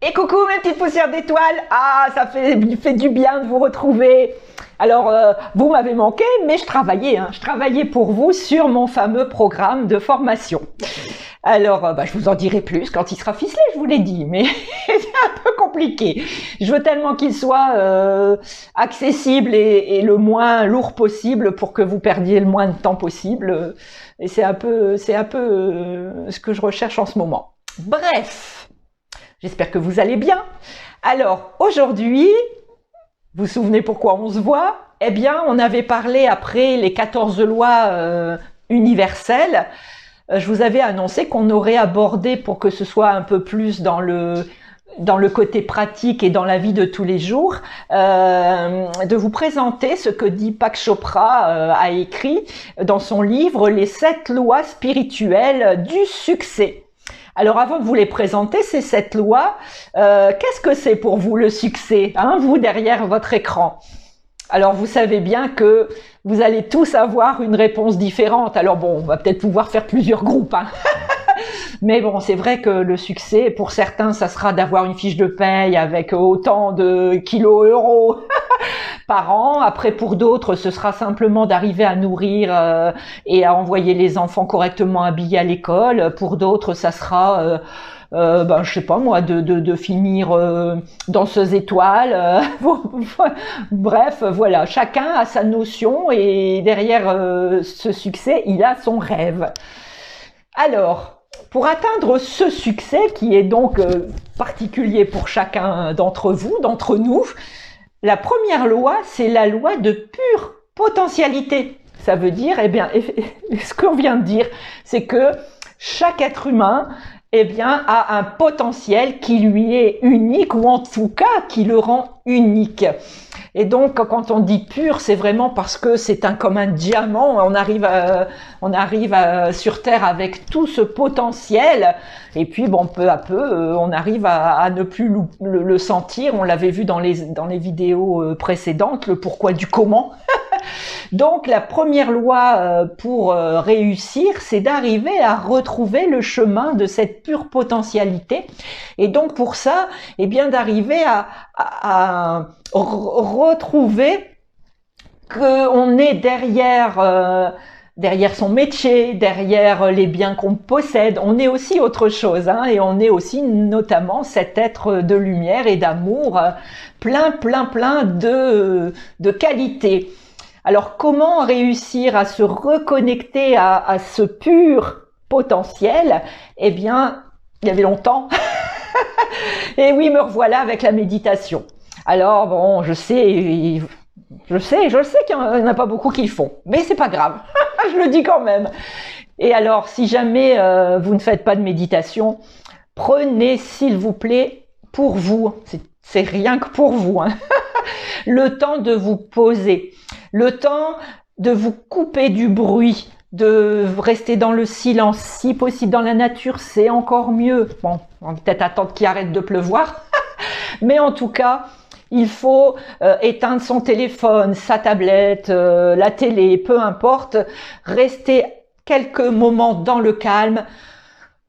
Et coucou mes petites poussières d'étoiles. Ah, ça fait du bien de vous retrouver. Alors, vous m'avez manqué, mais je travaillais pour vous sur mon fameux programme de formation. Alors, je vous en dirai plus quand il sera ficelé, je vous l'ai dit, mais c'est un peu compliqué. Je veux tellement qu'il soit accessible et le moins lourd possible pour que vous perdiez le moins de temps possible. Et c'est un peu ce que je recherche en ce moment. Bref, j'espère que vous allez bien. Alors, aujourd'hui, vous vous souvenez pourquoi on se voit? Eh bien, on avait parlé après les 14 lois universelles. Je vous avais annoncé qu'on aurait abordé, pour que ce soit un peu plus dans le côté pratique et dans la vie de tous les jours, de vous présenter ce que Deepak Chopra a écrit dans son livre « Les 7 lois spirituelles du succès ». Alors avant de vous les présenter, ces 7 lois, qu'est-ce que c'est pour vous le succès, hein, vous derrière votre écran? Alors vous savez bien que vous allez tous avoir une réponse différente. Alors bon, on va peut-être pouvoir faire plusieurs groupes, hein. Mais bon, c'est vrai que le succès, pour certains, ça sera d'avoir une fiche de paye avec autant de kilos euros par an. Après, pour d'autres, ce sera simplement d'arriver à nourrir et à envoyer les enfants correctement habillés à l'école. Pour d'autres, ça sera je sais pas moi, de finir danseuse étoile. Bref, voilà, chacun a sa notion et derrière ce succès, il a son rêve. Alors, pour atteindre ce succès qui est donc particulier pour chacun d'entre vous, d'entre nous, la première loi, c'est la loi de pure potentialité. Ça veut dire, eh bien, ce qu'on vient de dire, c'est que chaque être humain, eh bien, a un potentiel qui lui est unique, ou en tout cas, qui le rend unique. Et donc, quand on dit pur, c'est vraiment parce que c'est comme un diamant. On arrive sur Terre avec tout ce potentiel. Et puis, bon, peu à peu, on arrive à ne plus le sentir. On l'avait vu dans les vidéos précédentes, le pourquoi du comment. Donc, la première loi pour réussir, c'est d'arriver à retrouver le chemin de cette pure potentialité. Et donc, pour ça, eh bien, d'arriver à retrouver qu'on est derrière son métier, derrière les biens qu'on possède. On est aussi autre chose, hein, et on est aussi notamment cet être de lumière et d'amour, plein de qualités. Alors, comment réussir à se reconnecter à ce pur potentiel? Eh bien, il y avait longtemps. Et oui, me revoilà avec la méditation. Alors, bon, je sais qu'il y en a pas beaucoup qui le font. Mais c'est pas grave. Je le dis quand même. Et alors, si jamais vous ne faites pas de méditation, prenez, s'il vous plaît, pour vous, c'est rien que pour vous, hein, le temps de vous poser. Le temps de vous couper du bruit, de rester dans le silence, si possible dans la nature, c'est encore mieux. Bon, on va peut-être attendre qu'il arrête de pleuvoir, mais en tout cas, il faut éteindre son téléphone, sa tablette, la télé, peu importe, rester quelques moments dans le calme.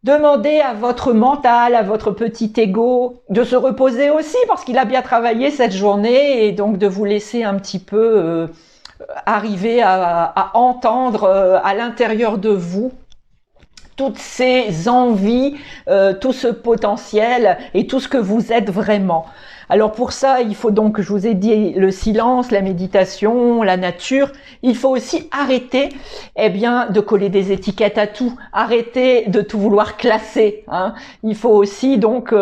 Demandez à votre mental, à votre petit ego de se reposer aussi parce qu'il a bien travaillé cette journée et donc de vous laisser un petit peu arriver à entendre à l'intérieur de vous toutes ces envies, tout ce potentiel et tout ce que vous êtes vraiment. Alors pour ça, il faut donc, je vous ai dit, le silence, la méditation, la nature. Il faut aussi arrêter, eh bien, de coller des étiquettes à tout. Arrêter de tout vouloir classer, hein. Il faut aussi donc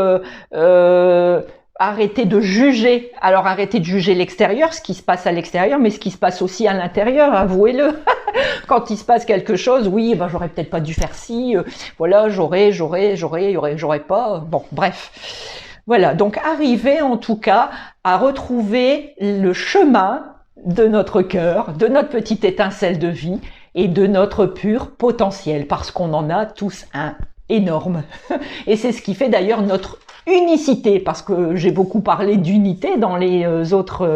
arrêter de juger. Alors arrêter de juger l'extérieur, ce qui se passe à l'extérieur, mais ce qui se passe aussi à l'intérieur, avouez-le. Quand il se passe quelque chose, oui, j'aurais peut-être pas dû faire ci, voilà, j'aurais pas. Bon, bref. Voilà, donc arriver en tout cas à retrouver le chemin de notre cœur, de notre petite étincelle de vie et de notre pur potentiel, parce qu'on en a tous un énorme. Et c'est ce qui fait d'ailleurs notre unicité, parce que j'ai beaucoup parlé d'unité dans les autres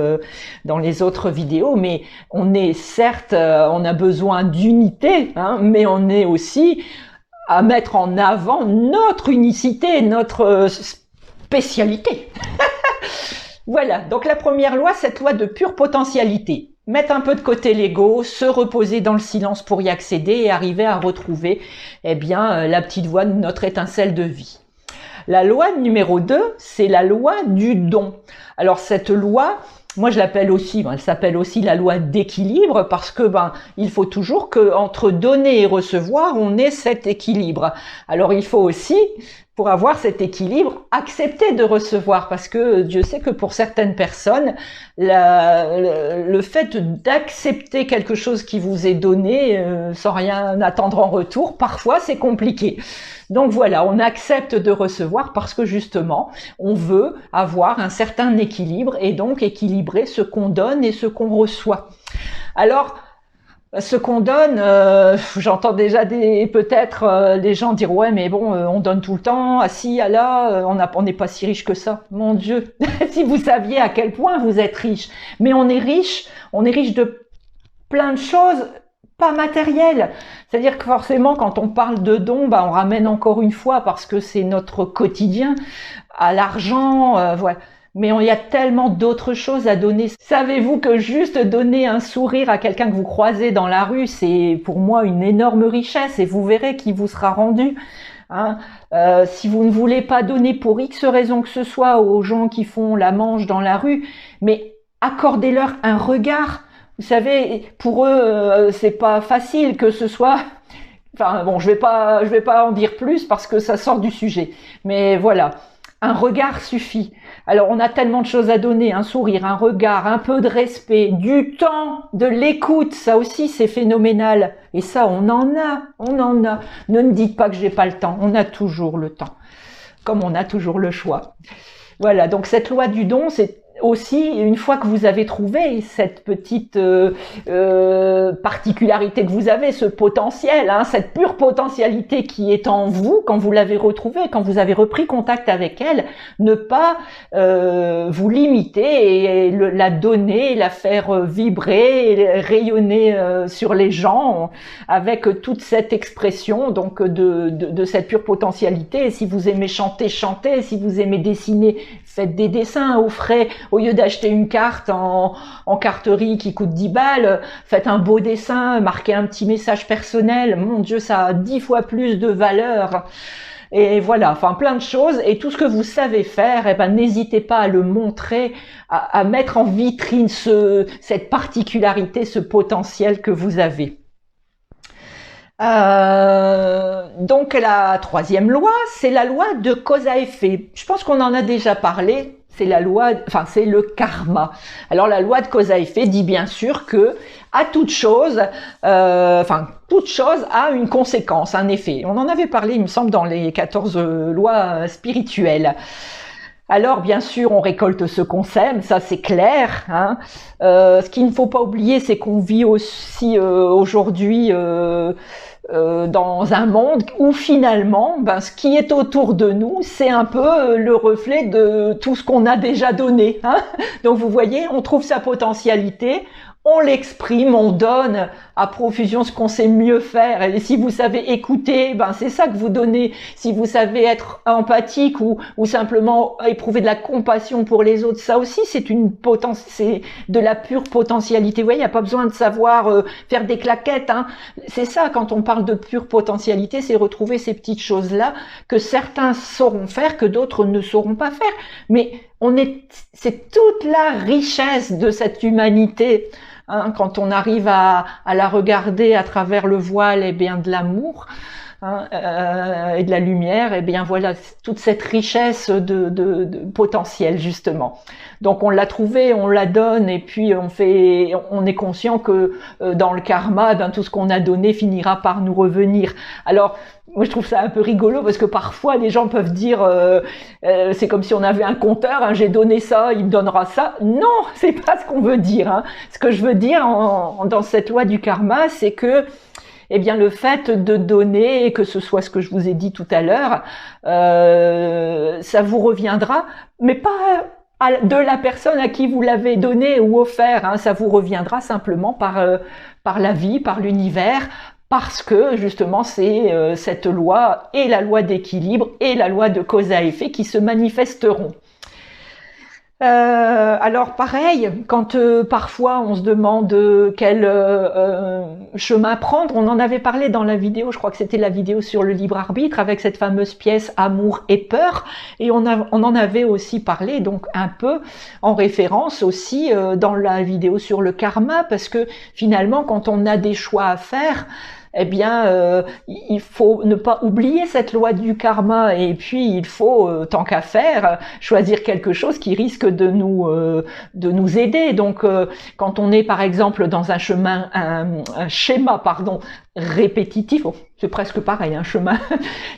vidéos, mais on est certes, on a besoin d'unité, hein, mais on est aussi à mettre en avant notre unicité, notre spécialité. Voilà, donc la première loi, cette loi de pure potentialité. Mettre un peu de côté l'ego, se reposer dans le silence pour y accéder et arriver à retrouver la petite voix de notre étincelle de vie. La loi numéro 2, c'est la loi du don. Alors cette loi, moi je l'appelle aussi, elle s'appelle aussi la loi d'équilibre parce que il faut toujours que entre donner et recevoir, on ait cet équilibre. Alors il faut aussi, pour avoir cet équilibre, accepter de recevoir parce que Dieu sait que pour certaines personnes, le fait d'accepter quelque chose qui vous est donné sans rien attendre en retour, parfois c'est compliqué. Donc voilà, on accepte de recevoir parce que justement, on veut avoir un certain équilibre et donc équilibrer ce qu'on donne et ce qu'on reçoit. Alors, ce qu'on donne, j'entends déjà peut-être des gens dire ouais mais bon on donne tout le temps, ah si, ah là, on n'est pas si riche que ça. Mon Dieu, si vous saviez à quel point vous êtes riche. Mais on est riche de plein de choses pas matérielles. C'est-à-dire que forcément quand on parle de dons, on ramène encore une fois parce que c'est notre quotidien à l'argent, voilà. Mais il y a tellement d'autres choses à donner. Savez-vous que juste donner un sourire à quelqu'un que vous croisez dans la rue, c'est pour moi une énorme richesse et vous verrez qui vous sera rendu. Si vous ne voulez pas donner pour X raison que ce soit aux gens qui font la manche dans la rue, mais accordez-leur un regard. Vous savez, pour eux, c'est pas facile que ce soit... Enfin bon, je vais pas en dire plus parce que ça sort du sujet. Mais voilà. Un regard suffit. Alors on a tellement de choses à donner, un sourire, un regard, un peu de respect, du temps, de l'écoute, ça aussi c'est phénoménal. Et ça on en a. Ne me dites pas que j'ai pas le temps, on a toujours le temps, comme on a toujours le choix. Voilà, donc cette loi du don, c'est aussi, une fois que vous avez trouvé cette petite particularité que vous avez, ce potentiel, cette pure potentialité qui est en vous, quand vous l'avez retrouvée, quand vous avez repris contact avec elle, ne pas vous limiter et la donner, la faire vibrer, rayonner sur les gens avec toute cette expression donc de cette pure potentialité. Et si vous aimez chanter, chantez. Si vous aimez dessiner, faites des dessins, offrez. Au lieu d'acheter une carte en carterie qui coûte 10 balles, faites un beau dessin, marquez un petit message personnel. Mon Dieu, ça a 10 fois plus de valeur. Et voilà, enfin plein de choses. Et tout ce que vous savez faire, n'hésitez pas à le montrer, à mettre en vitrine cette particularité, ce potentiel que vous avez. Donc la troisième loi, c'est la loi de cause à effet. Je pense qu'on en a déjà parlé. C'est c'est le karma. Alors la loi de cause à effet dit bien sûr que à toute chose, toute chose a une conséquence, un effet. On en avait parlé, il me semble, dans les 14 lois spirituelles. Alors bien sûr, on récolte ce qu'on sème, ça c'est clair. Ce qu'il ne faut pas oublier, c'est qu'on vit aussi aujourd'hui dans un monde où finalement, ce qui est autour de nous, c'est un peu le reflet de tout ce qu'on a déjà donné. Donc vous voyez, on trouve sa potentialité, on l'exprime, on donne à profusion ce qu'on sait mieux faire. Et si vous savez écouter, c'est ça que vous donnez. Si vous savez être empathique ou simplement éprouver de la compassion pour les autres, ça aussi c'est c'est de la pure potentialité. Vous voyez, il n'y a pas besoin de savoir faire des claquettes. C'est ça, quand on parle de pure potentialité, c'est retrouver ces petites choses-là que certains sauront faire, que d'autres ne sauront pas faire. Mais c'est toute la richesse de cette humanité. Quand on arrive à la regarder à travers le voile de l'amour et de la lumière, voilà, toute cette richesse de potentiel justement. Donc on l'a trouvé, on la donne et puis on est conscient que dans le karma, tout ce qu'on a donné finira par nous revenir. Alors moi, je trouve ça un peu rigolo parce que parfois, les gens peuvent dire c'est comme si on avait un compteur, j'ai donné ça, il me donnera ça. Non, c'est pas ce qu'on veut dire. Ce que je veux dire dans cette loi du karma, c'est que le fait de donner, que ce soit ce que je vous ai dit tout à l'heure, ça vous reviendra, mais pas de la personne à qui vous l'avez donné ou offert. Ça vous reviendra simplement par la vie, par l'univers, parce que justement c'est cette loi et la loi d'équilibre et la loi de cause à effet qui se manifesteront. Alors pareil, quand parfois on se demande quel chemin prendre, on en avait parlé dans la vidéo, je crois que c'était la vidéo sur le libre arbitre avec cette fameuse pièce Amour et peur, et on en avait aussi parlé donc un peu en référence aussi dans la vidéo sur le karma, parce que finalement quand on a des choix à faire, eh bien, il faut ne pas oublier cette loi du karma, et puis il faut, tant qu'à faire, choisir quelque chose qui risque de nous aider. Donc, quand on est par exemple dans un schéma, répétitif, bon, c'est presque pareil, un chemin.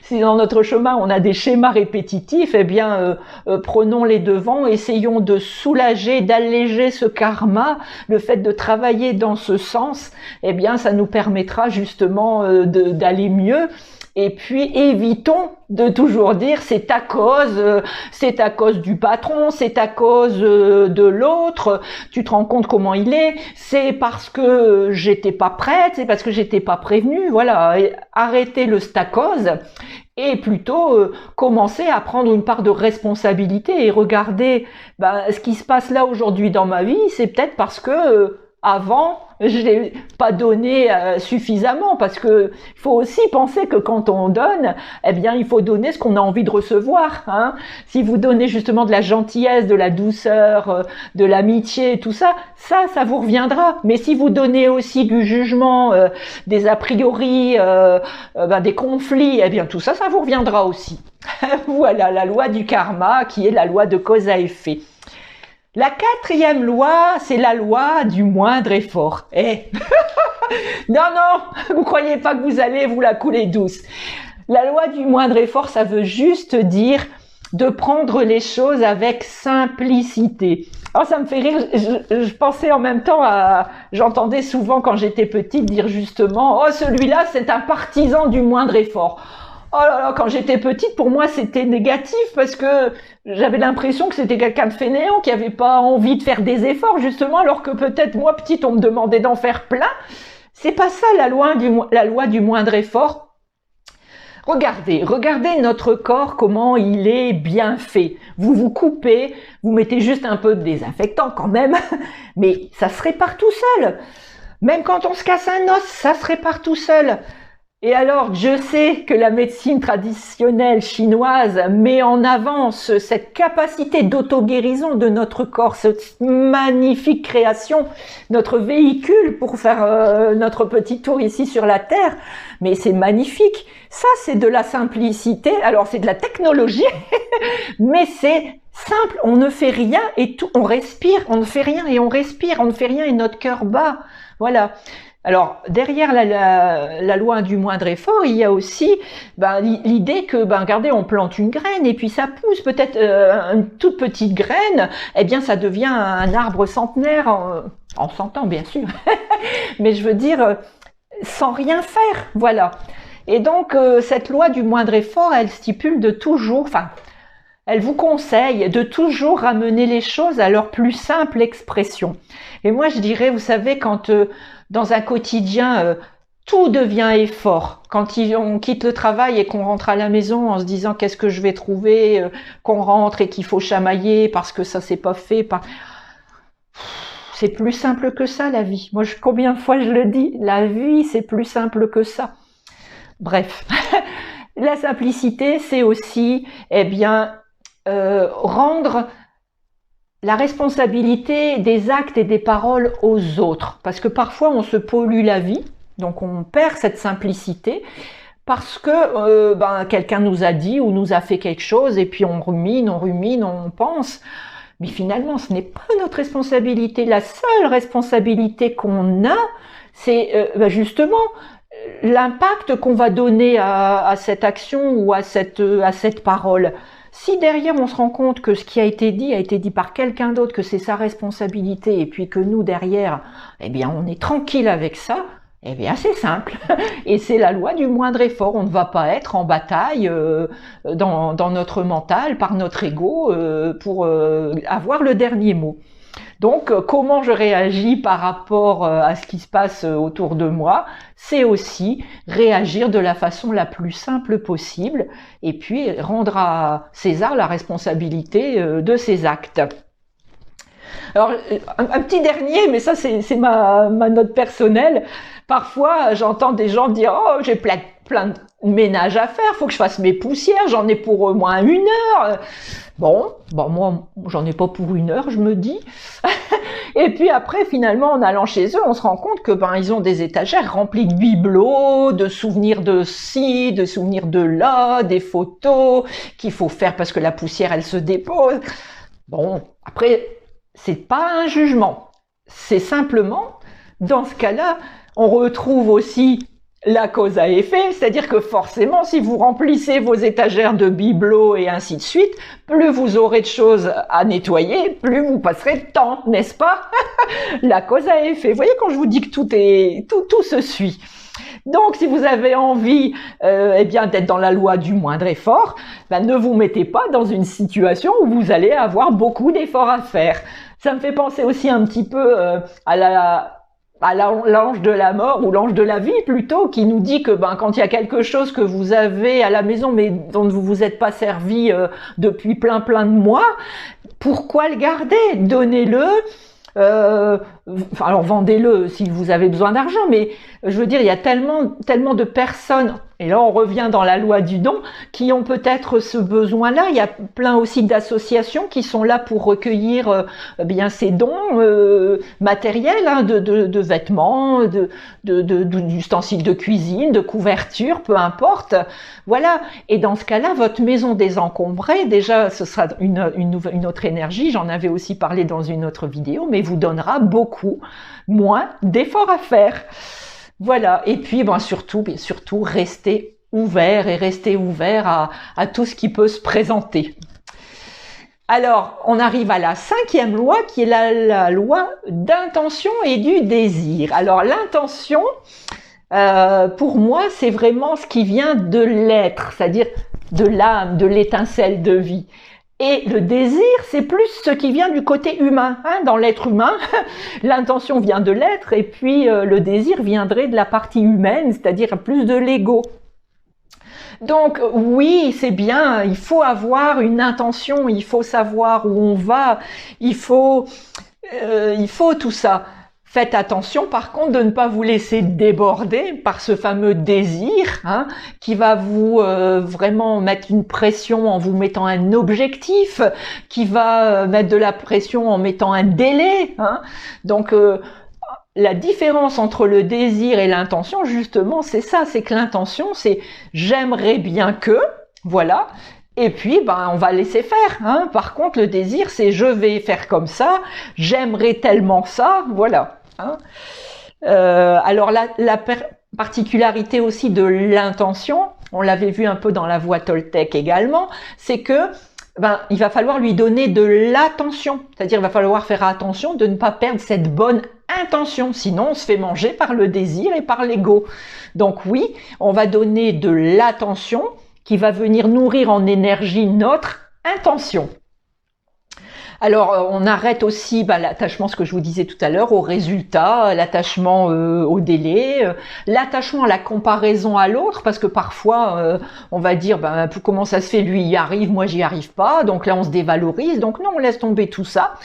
Si dans notre chemin on a des schémas répétitifs, eh bien, prenons les devants, essayons de soulager, d'alléger ce karma. Le fait de travailler dans ce sens, eh bien, ça nous permettra justement d'aller mieux. Et puis évitons de toujours dire c'est à cause du patron, c'est à cause de l'autre, tu te rends compte comment il est, c'est parce que j'étais pas prête, c'est parce que j'étais pas prévenue, voilà, arrêtez le stacose et plutôt commencer à prendre une part de responsabilité et regarder ce qui se passe là aujourd'hui dans ma vie, c'est peut-être parce que avant, je l'ai pas donné suffisamment, parce que il faut aussi penser que quand on donne, eh bien, il faut donner ce qu'on a envie de recevoir. Hein. Si vous donnez justement de la gentillesse, de la douceur, de l'amitié, tout ça, ça vous reviendra. Mais si vous donnez aussi du jugement, des a priori, des conflits, eh bien, tout ça, ça vous reviendra aussi. Voilà la loi du karma, qui est la loi de cause à effet. La quatrième loi, c'est la loi du moindre effort. Non, vous croyez pas que vous allez vous la couler douce. La loi du moindre effort, ça veut juste dire de prendre les choses avec simplicité. Alors ça me fait rire, je pensais en même temps j'entendais souvent quand j'étais petite dire justement « Oh, celui-là, c'est un partisan du moindre effort ». Oh là là, quand j'étais petite, pour moi, c'était négatif parce que j'avais l'impression que c'était quelqu'un de fainéant qui avait pas envie de faire des efforts, justement, alors que peut-être moi, petite, on me demandait d'en faire plein. C'est pas ça la loi du moindre effort. Regardez notre corps, comment il est bien fait. Vous vous coupez, vous mettez juste un peu de désinfectant quand même, mais ça se répare tout seul. Même quand on se casse un os, ça se répare tout seul. Et alors, je sais que la médecine traditionnelle chinoise met en avant cette capacité d'auto-guérison de notre corps, cette magnifique création, notre véhicule pour faire notre petit tour ici sur la Terre. Mais c'est magnifique. Ça, c'est de la simplicité. Alors, c'est de la technologie, mais c'est simple. On ne fait rien et tout. On respire. On ne fait rien et on respire. On ne fait rien et notre cœur bat. Voilà. Alors, derrière la loi du moindre effort, il y a aussi l'idée que, regardez, on plante une graine et puis ça pousse, peut-être une toute petite graine, eh bien ça devient un arbre centenaire en 100 ans, bien sûr, mais je veux dire, sans rien faire, voilà. Et donc, cette loi du moindre effort, elle stipule de toujours, elle vous conseille de toujours ramener les choses à leur plus simple expression. Et moi, je dirais, vous savez, quand dans un quotidien, tout devient effort. Quand on quitte le travail et qu'on rentre à la maison en se disant qu'est-ce que je vais trouver, qu'on rentre et qu'il faut chamailler parce que ça s'est pas fait. C'est plus simple que ça, la vie. Moi, combien de fois je le dis, la vie, c'est plus simple que ça. Bref, la simplicité, c'est aussi, rendre la responsabilité des actes et des paroles aux autres. Parce que parfois, on se pollue la vie, donc on perd cette simplicité, parce que quelqu'un nous a dit ou nous a fait quelque chose, et puis on rumine, on pense. Mais finalement, ce n'est pas notre responsabilité. La seule responsabilité qu'on a, c'est justement l'impact qu'on va donner à cette action ou à cette parole. Si derrière on se rend compte que ce qui a été dit par quelqu'un d'autre, que c'est sa responsabilité, et puis que nous derrière, on est tranquille avec ça, c'est simple. Et c'est la loi du moindre effort. On ne va pas être en bataille dans notre mental, par notre ego, pour avoir le dernier mot. Donc, comment je réagis par rapport à ce qui se passe autour de moi, c'est aussi réagir de la façon la plus simple possible et puis rendre à César la responsabilité de ses actes. Alors, un petit dernier, mais ça c'est ma note personnelle. Parfois, j'entends des gens dire « Oh, j'ai plein de ménage à faire, faut que je fasse mes poussières, j'en ai pour au moins 1 heure. » Bon, moi, j'en ai pas pour 1 heure, je me dis. Et puis après, finalement, en allant chez eux, on se rend compte que ils ont des étagères remplies de bibelots, de souvenirs de ci, de souvenirs de là, des photos qu'il faut faire parce que la poussière, elle se dépose. Bon, après, c'est pas un jugement. C'est simplement, dans ce cas-là, on retrouve aussi la cause à effet, c'est-à-dire que forcément, si vous remplissez vos étagères de bibelots et ainsi de suite, plus vous aurez de choses à nettoyer, plus vous passerez de temps, n'est-ce pas? La cause à effet. Vous voyez quand je vous dis que tout se suit. Donc, si vous avez envie d'être dans la loi du moindre effort, ne vous mettez pas dans une situation où vous allez avoir beaucoup d'efforts à faire. Ça me fait penser aussi un petit peu à l'ange de la mort ou l'ange de la vie plutôt, qui nous dit que quand il y a quelque chose que vous avez à la maison mais dont vous vous êtes pas servi depuis plein de mois, pourquoi le garder? Donnez-le. Alors vendez-le si vous avez besoin d'argent, mais je veux dire, il y a tellement de personnes, et là on revient dans la loi du don, qui ont peut-être ce besoin-là. Il y a plein aussi d'associations qui sont là pour recueillir ces dons matériels, de vêtements, d'ustensiles de cuisine, de couvertures, peu importe. Voilà. Et dans ce cas-là, votre maison désencombrée, déjà, ce sera une autre énergie. J'en avais aussi parlé dans une autre vidéo, mais vous donnera beaucoup moins d'efforts à faire. Voilà. Et puis, surtout, restez ouvert à tout ce qui peut se présenter. Alors, on arrive à la 5e loi, qui est la loi d'intention et du désir. Alors, l'intention, pour moi, c'est vraiment ce qui vient de l'être, c'est-à-dire de l'âme, de l'étincelle de vie. Et le désir, c'est plus ce qui vient du côté humain. Dans l'être humain, l'intention vient de l'être et puis le désir viendrait de la partie humaine, c'est-à-dire plus de l'ego. Donc oui, c'est bien, il faut avoir une intention, il faut savoir où on va, il faut tout ça. Faites attention par contre de ne pas vous laisser déborder par ce fameux désir qui va vous vraiment mettre une pression en vous mettant un objectif, qui va mettre de la pression en mettant un délai. Donc la différence entre le désir et l'intention, justement, c'est ça, c'est que l'intention, c'est j'aimerais bien que, voilà. Et puis, on va laisser faire. Par contre, le désir, c'est je vais faire comme ça, j'aimerais tellement ça, voilà. Alors la particularité aussi de l'intention, on l'avait vu un peu dans la voie Toltec également, c'est que il va falloir lui donner de l'attention, c'est-à-dire il va falloir faire attention de ne pas perdre cette bonne intention, sinon on se fait manger par le désir et par l'ego. Donc oui, on va donner de l'attention qui va venir nourrir en énergie notre intention. Alors, on arrête aussi l'attachement, ce que je vous disais tout à l'heure, au résultat, l'attachement au délai, l'attachement à la comparaison à l'autre, parce que parfois, on va dire, comment ça se fait, lui y arrive, moi j'y arrive pas, donc là on se dévalorise, donc non, on laisse tomber tout ça,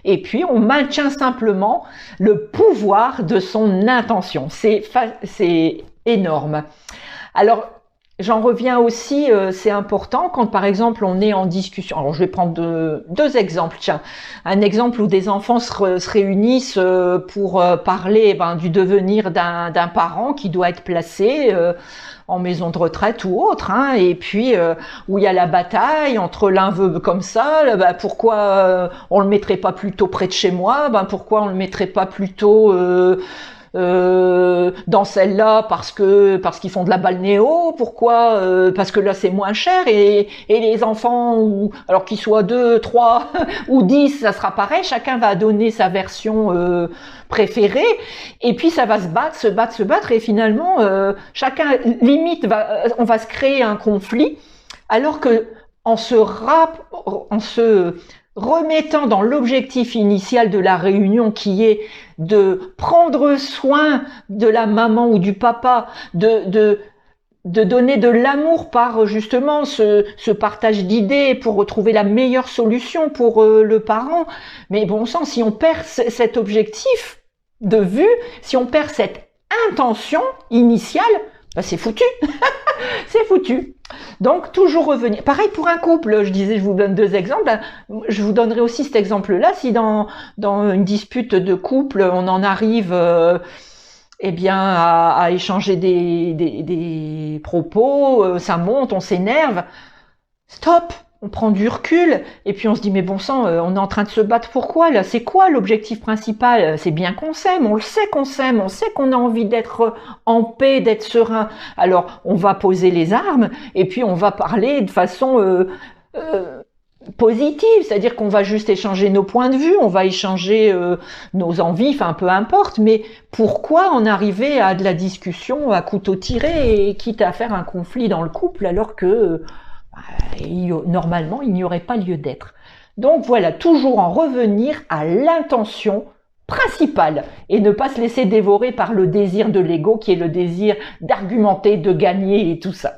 et puis on maintient simplement le pouvoir de son intention. C'est énorme. Alors, j'en reviens aussi, c'est important quand par exemple on est en discussion. Alors je vais prendre deux exemples. Tiens, un exemple où des enfants se réunissent pour parler du devenir d'un parent qui doit être placé en maison de retraite ou autre, et puis où il y a la bataille entre l'un veut comme ça, pourquoi on le mettrait pas plutôt près de chez moi, pourquoi on le mettrait pas plutôt dans celle-là parce qu'ils font de la balnéo, pourquoi parce que là c'est moins cher, et les enfants, alors qu'ils soient 2, 3 ou 10, ça sera pareil, chacun va donner sa version préférée, et puis ça va se battre, et finalement chacun limite on va se créer un conflit, alors que en se remettant dans l'objectif initial de la réunion qui est de prendre soin de la maman ou du papa, de donner de l'amour par justement ce partage d'idées pour retrouver la meilleure solution pour le parent. Mais bon sang, si on perd cet objectif de vue, si on perd cette intention initiale, bah c'est foutu. C'est foutu. Donc, toujours revenir. Pareil pour un couple, je disais, je vous donne 2 exemples. Je vous donnerai aussi cet exemple-là. Si dans une dispute de couple, on en arrive eh bien, à échanger des propos, ça monte, on s'énerve. Stop! On prend du recul et puis on se dit mais bon sang, on est en train de se battre pour quoi là? C'est quoi l'objectif principal? C'est bien qu'on s'aime, on le sait qu'on s'aime, on sait qu'on a envie d'être en paix, d'être serein. Alors on va poser les armes et puis on va parler de façon positive, c'est-à-dire qu'on va juste échanger nos points de vue, on va échanger nos envies, enfin peu importe, mais pourquoi en arriver à de la discussion à couteau tiré et quitte à faire un conflit dans le couple alors que normalement, il n'y aurait pas lieu d'être. Donc voilà, toujours en revenir à l'intention principale et ne pas se laisser dévorer par le désir de l'ego qui est le désir d'argumenter, de gagner et tout ça.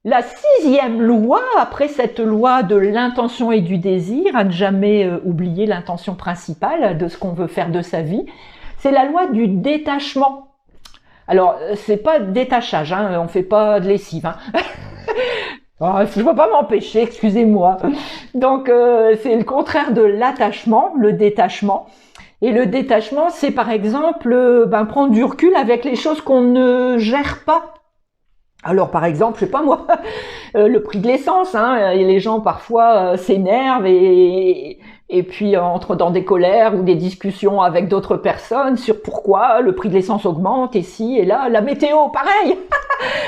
La 6e loi, après cette loi de l'intention et du désir, à ne jamais oublier l'intention principale de ce qu'on veut faire de sa vie, c'est la loi du détachement. Alors, c'est pas détachage, hein, on fait pas de lessive, hein. Oh, je ne peux pas m'empêcher, excusez-moi. Donc, c'est le contraire de l'attachement, le détachement. Et le détachement, c'est par exemple prendre du recul avec les choses qu'on ne gère pas. Alors, par exemple, je sais pas moi, le prix de l'essence, hein, et les gens parfois s'énervent et puis entrent dans des colères ou des discussions avec d'autres personnes sur pourquoi le prix de l'essence augmente, et si, et là, la météo, pareil.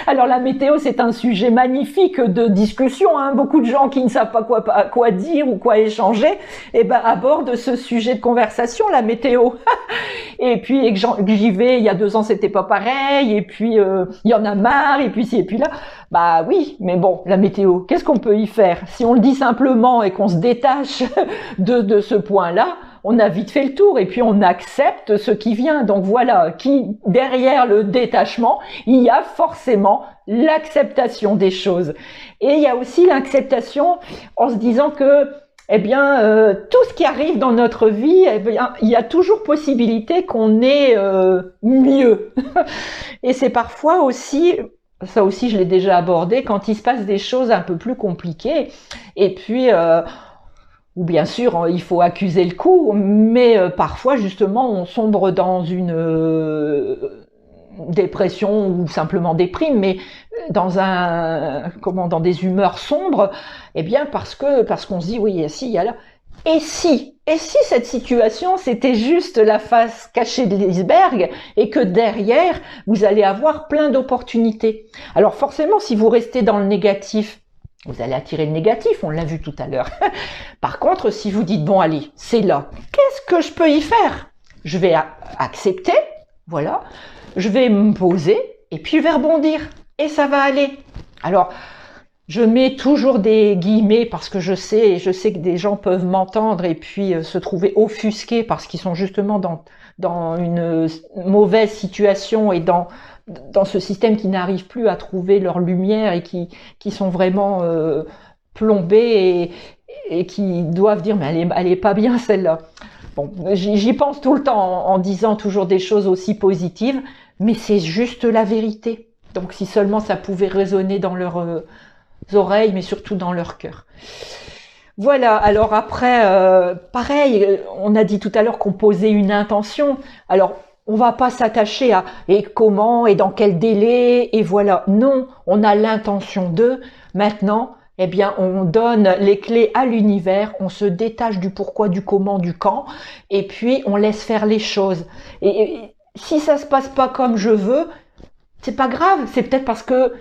Alors la météo, c'est un sujet magnifique de discussion, hein. Beaucoup de gens qui ne savent pas quoi dire ou quoi échanger, eh ben abordent ce sujet de conversation, la météo. Et puis que j'y vais, il y a 2 ans, c'était pas pareil, et puis il y en a marre, et puis ci, et puis là. Bah oui, mais bon, la météo, qu'est-ce qu'on peut y faire? Si on le dit simplement et qu'on se détache de ce point-là, on a vite fait le tour et puis on accepte ce qui vient. Donc voilà, derrière le détachement, il y a forcément l'acceptation des choses. Et il y a aussi l'acceptation en se disant que eh bien, tout ce qui arrive dans notre vie, eh bien, il y a toujours possibilité qu'on ait mieux. Et c'est parfois aussi, ça aussi je l'ai déjà abordé, quand il se passe des choses un peu plus compliquées, et puis ou bien sûr, il faut accuser le coup, mais parfois, justement, on sombre dans une dépression ou simplement déprime, mais dans dans des humeurs sombres, eh bien, parce qu'on se dit, oui, si, il y a là. Et si cette situation, c'était juste la face cachée de l'iceberg et que derrière, vous allez avoir plein d'opportunités. Alors forcément, si vous restez dans le négatif, vous allez attirer le négatif, on l'a vu tout à l'heure. Par contre, si vous dites, bon allez, c'est là, qu'est-ce que je peux y faire? Je vais accepter, voilà, je vais me poser, et puis je vais rebondir, et ça va aller. Alors, je mets toujours des guillemets parce que je sais que des gens peuvent m'entendre et puis se trouver offusqués parce qu'ils sont justement dans une mauvaise situation et dans ce système qui n'arrive plus à trouver leur lumière et qui sont vraiment plombés et qui doivent dire mais elle est pas bien celle-là. Bon, j'y pense tout le temps en disant toujours des choses aussi positives, mais c'est juste la vérité. Donc si seulement ça pouvait résonner dans leurs oreilles, mais surtout dans leur cœur. Voilà, alors après, pareil, on a dit tout à l'heure qu'on posait une intention. Alors, on va pas s'attacher à et comment et dans quel délai et voilà. Non, on a l'intention de. Maintenant, eh bien, on donne les clés à l'univers, on se détache du pourquoi, du comment, du quand, et puis on laisse faire les choses. Et si ça se passe pas comme je veux, c'est pas grave. C'est peut-être parce que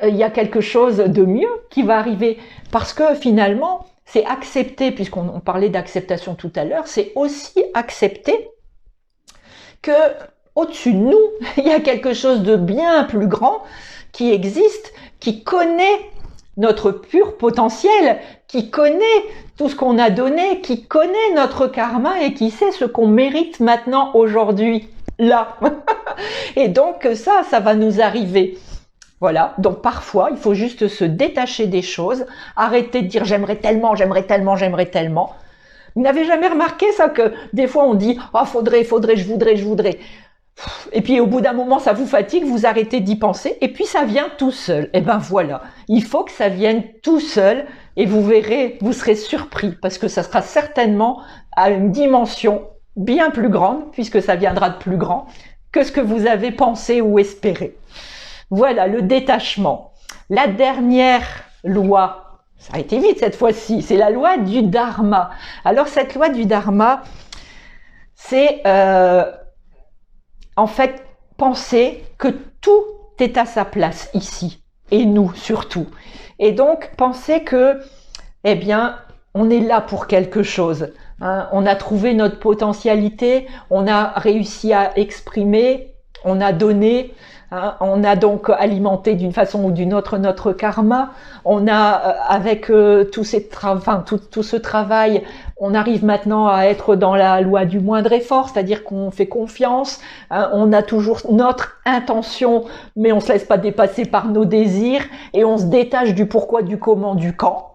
il y a quelque chose de mieux qui va arriver. Parce que finalement, c'est accepter, puisqu'on parlait d'acceptation tout à l'heure, c'est aussi accepter que au-dessus de nous, il y a quelque chose de bien plus grand qui existe, qui connaît notre pur potentiel, qui connaît tout ce qu'on a donné, qui connaît notre karma et qui sait ce qu'on mérite maintenant, aujourd'hui, là. Et donc ça va nous arriver. Voilà, donc parfois, il faut juste se détacher des choses, arrêter de dire j'aimerais tellement, j'aimerais tellement, j'aimerais tellement. Vous n'avez jamais remarqué ça, que des fois on dit « Ah, faudrait, je voudrais ». Et puis au bout d'un moment, ça vous fatigue, vous arrêtez d'y penser, et puis ça vient tout seul. Et ben voilà, il faut que ça vienne tout seul, et vous verrez, vous serez surpris, parce que ça sera certainement à une dimension bien plus grande, puisque ça viendra de plus grand, que ce que vous avez pensé ou espéré. Voilà, le détachement. La dernière loi, ça a été vite cette fois-ci, c'est la loi du Dharma. Alors cette loi du Dharma, c'est en fait penser que tout est à sa place ici, et nous surtout. Et donc penser que, eh bien, on est là pour quelque chose. Hein. On a trouvé notre potentialité, on a réussi à exprimer, on a donné. Hein, on a donc alimenté d'une façon ou d'une autre notre karma. On a, avec tout ce travail, on arrive maintenant à être dans la loi du moindre effort, c'est-à-dire qu'on fait confiance. Hein, on a toujours notre intention, mais on se laisse pas dépasser par nos désirs et on se détache du pourquoi, du comment, du quand.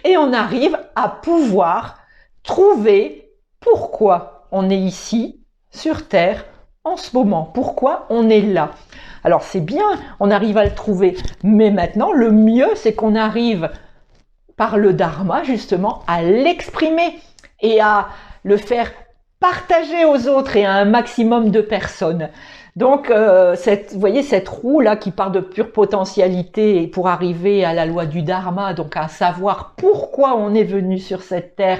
Et on arrive à pouvoir trouver pourquoi on est ici, sur Terre, en ce moment. Pourquoi on est là? Alors c'est bien, on arrive à le trouver, mais maintenant le mieux c'est qu'on arrive par le Dharma justement à l'exprimer et à le faire partager aux autres et à un maximum de personnes. Donc vous voyez cette roue là qui part de pure potentialité pour arriver à la loi du Dharma, donc à savoir pourquoi on est venu sur cette terre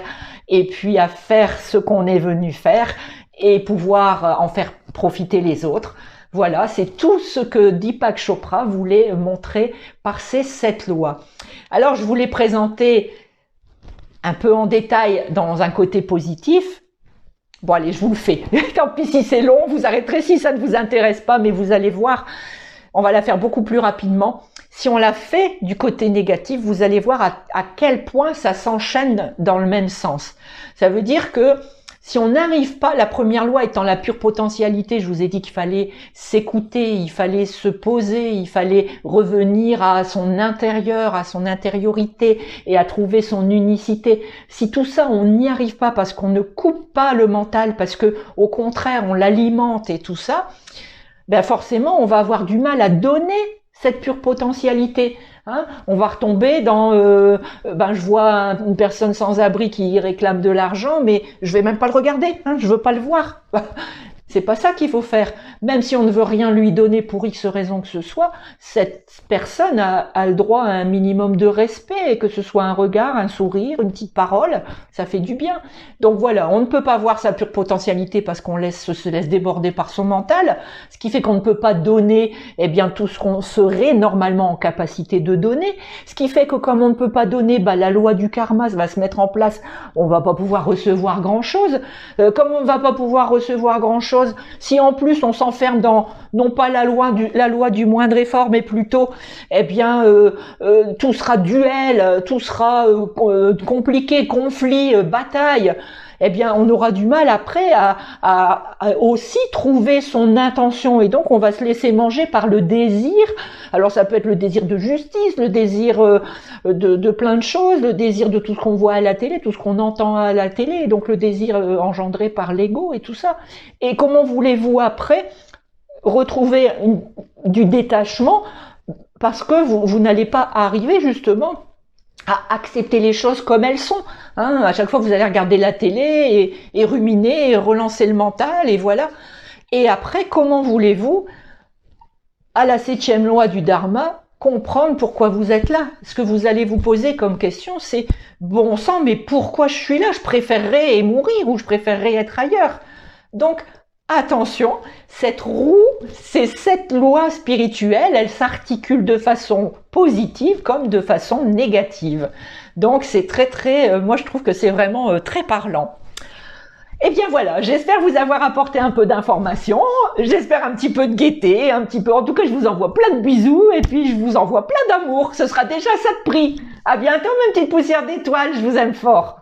et puis à faire ce qu'on est venu faire et pouvoir en faire profiter les autres. Voilà, c'est tout ce que Deepak Chopra voulait montrer par ces 7 lois. Alors, je vous l'ai présenté un peu en détail dans un côté positif. Bon, allez, je vous le fais. Tant pis si c'est long, vous arrêterez si ça ne vous intéresse pas, mais vous allez voir, on va la faire beaucoup plus rapidement. Si on la fait du côté négatif, vous allez voir à quel point ça s'enchaîne dans le même sens. Ça veut dire que si on n'arrive pas, la première loi étant la pure potentialité, je vous ai dit qu'il fallait s'écouter, il fallait se poser, il fallait revenir à son intérieur, à son intériorité et à trouver son unicité. Si tout ça, on n'y arrive pas parce qu'on ne coupe pas le mental, parce que au contraire, on l'alimente et tout ça, ben forcément, on va avoir du mal à donner cette pure potentialité. Hein, on va retomber dans je vois une personne sans abri qui réclame de l'argent, mais je vais même pas le regarder, hein, je veux pas le voir. C'est pas ça qu'il faut faire. Même si on ne veut rien lui donner pour X raison que ce soit, cette personne a le droit à un minimum de respect, que ce soit un regard, un sourire, une petite parole, ça fait du bien. Donc voilà, on ne peut pas voir sa pure potentialité parce qu'on se laisse déborder par son mental, ce qui fait qu'on ne peut pas donner tout ce qu'on serait normalement en capacité de donner, ce qui fait que comme on ne peut pas donner, la loi du karma va se mettre en place, on va pas pouvoir recevoir grand-chose. Comme on ne va pas pouvoir recevoir grand-chose, si en plus on s'enferme dans non pas la loi du moindre effort, mais plutôt tout sera duel, tout sera compliqué, conflit, bataille, on aura du mal après à aussi trouver son intention, et donc on va se laisser manger par le désir. Alors ça peut être le désir de justice, le désir de plein de choses, le désir de tout ce qu'on voit à la télé, tout ce qu'on entend à la télé, donc le désir engendré par l'ego et tout ça. Et comment voulez-vous après retrouver du détachement, parce que vous n'allez pas arriver justement à accepter les choses comme elles sont. Hein, à chaque fois, vous allez regarder la télé et ruminer, et relancer le mental, et voilà. Et après, comment voulez-vous, à la 7e loi du Dharma, comprendre pourquoi vous êtes là? Ce que vous allez vous poser comme question, c'est « Bon sang, mais pourquoi je suis là? Je préférerais mourir ou je préférerais être ailleurs. » Donc, attention, cette roue, ces 7 lois spirituelles, elles s'articulent de façon positive comme de façon négative. Donc c'est très, moi je trouve que c'est vraiment très parlant. Eh bien voilà, j'espère vous avoir apporté un peu d'informations, j'espère un petit peu de gaieté, un petit peu, en tout cas je vous envoie plein de bisous et puis je vous envoie plein d'amour, ce sera déjà ça de prix. À bientôt mes petites poussières d'étoiles, je vous aime fort.